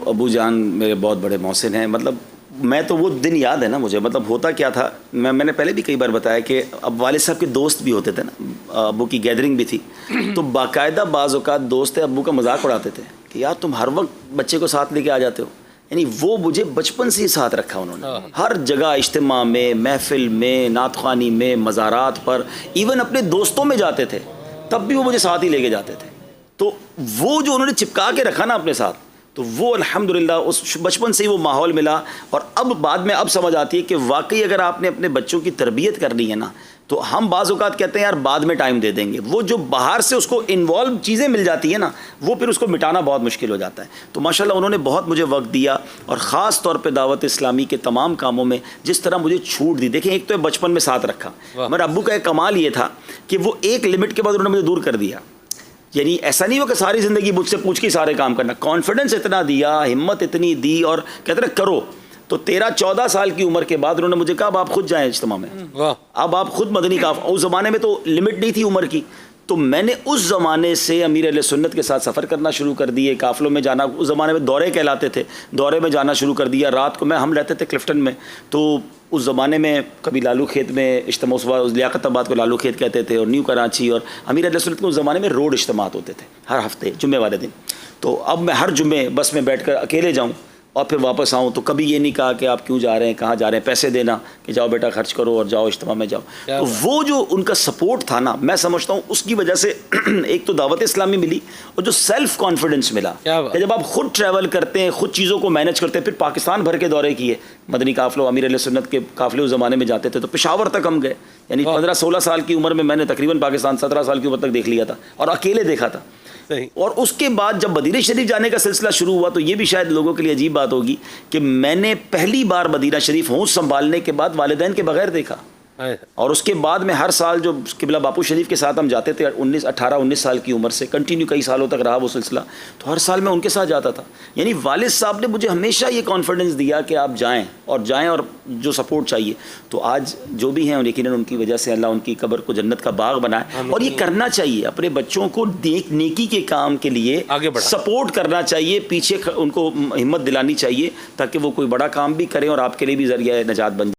ابو جان میرے بہت بڑے محسن ہیں. مطلب میں تو وہ دن یاد ہے نا مجھے. مطلب ہوتا کیا تھا, میں نے پہلے بھی کئی بار بتایا کہ اب والد صاحب کے دوست بھی ہوتے تھے نا, ابو کی گیدرنگ بھی تھی, تو باقاعدہ بعض اوقات دوست ابو کا مذاق اڑاتے تھے کہ یار تم ہر وقت بچے کو ساتھ لے کے آ جاتے ہو. یعنی وہ مجھے بچپن سے ہی ساتھ رکھا انہوں نے, ہر جگہ, اجتماع میں, محفل میں, نعت خوانی میں, مزارات پر, ایون اپنے دوستوں میں جاتے تھے تب بھی وہ مجھے ساتھ ہی لے کے جاتے تھے. تو وہ جو انہوں نے چپکا کے رکھا نا اپنے ساتھ, تو وہ الحمدللہ اس بچپن سے ہی وہ ماحول ملا. اور اب بعد میں اب سمجھ آتی ہے کہ واقعی اگر آپ نے اپنے بچوں کی تربیت کرنی ہے نا, تو ہم بعض اوقات کہتے ہیں یار بعد میں ٹائم دے دیں گے, وہ جو باہر سے اس کو انوالو چیزیں مل جاتی ہیں نا, وہ پھر اس کو مٹانا بہت مشکل ہو جاتا ہے. تو ماشاءاللہ انہوں نے بہت مجھے وقت دیا, اور خاص طور پہ دعوت اسلامی کے تمام کاموں میں جس طرح مجھے چھوٹ دی. دیکھیں ایک تو بچپن میں ساتھ رکھا, میرے ابو کا ایک کمال یہ تھا کہ وہ ایک لمٹ کے بعد انہوں نے مجھے دور کر دیا. یعنی ایسا نہیں ہو کہ ساری زندگی مجھ سے پوچھ کے سارے کام کرنا, کانفیڈنس اتنا دیا, ہمت اتنی دی, اور کہتے ہیں کرو. تو 13-14 سال کی عمر کے بعد انہوں نے مجھے کہا اب آپ خود جائیں اجتماع میں, اب آپ خود مدنی اس زمانے میں تو لمٹ نہیں تھی عمر کی. تو میں نے اس زمانے سے امیر اہل سنت کے ساتھ سفر کرنا شروع کر دیے, قافلوں میں جانا, اس زمانے میں دورے کہلاتے تھے, دورے میں جانا شروع کر دیا. رات کو ہم رہتے تھے کلفٹن میں, تو اس زمانے میں کبھی لالو کھیت میں اجتماع, لیاقت آباد کو لالو کھیت کہتے تھے, اور نیو کراچی, اور امیر اہل سنت کے اس زمانے میں روڈ اجتماعات ہوتے تھے ہر ہفتے جمعے والے دن. تو اب میں ہر جمعے بس میں بیٹھ کر اکیلے جاؤں اور پھر واپس آؤں, تو کبھی یہ نہیں کہا کہ آپ کیوں جا رہے ہیں, کہاں جا رہے ہیں, پیسے دینا کہ جاؤ بیٹا خرچ کرو اور جاؤ اجتماع میں جاؤ. تو وہ جو ان کا سپورٹ تھا نا, میں سمجھتا ہوں اس کی وجہ سے ایک تو دعوت اسلامی ملی, اور جو سیلف کانفیڈنس ملا کہ جب آپ خود ٹریول کرتے ہیں, خود چیزوں کو مینج کرتے ہیں. پھر پاکستان بھر کے دورے کیے مدنی قافلوں, امیر علیہ سنت کے قافلے اس زمانے میں جاتے تھے, تو پشاور تک ہم گئے. یعنی 15-16 سال کی عمر میں نے تقریباً پاکستان 17 سال کی عمر تک دیکھ لیا تھا, اور اکیلے دیکھا تھا. اور اس کے بعد جب مدینہ شریف جانے کا سلسلہ شروع ہوا, تو یہ بھی شاید لوگوں کے لیے عجیب بات ہوگی کہ میں نے پہلی بار مدینہ شریف ہونس سنبھالنے کے بعد والدین کے بغیر دیکھا. اور اس کے بعد میں ہر سال جو قبلہ باپو شریف کے ساتھ ہم جاتے تھے 18-19 سال کی عمر سے, کنٹینیو کئی سالوں تک رہا وہ سلسلہ, تو ہر سال میں ان کے ساتھ جاتا تھا. یعنی والد صاحب نے مجھے ہمیشہ یہ کانفیڈنس دیا کہ آپ جائیں اور جو سپورٹ چاہیے. تو آج جو بھی ہیں یقیناً ان کی وجہ سے اللہ ان کی قبر کو جنت کا باغ بنائے. اور یہ کرنا چاہیے, اپنے بچوں کو نیکی کے کام کے لیے سپورٹ کرنا چاہیے, پیچھے ان کو ہمت دلانی چاہیے, تاکہ وہ کوئی بڑا کام بھی کریں اور آپ کے لیے بھی ذریعہ نجات بن جائے.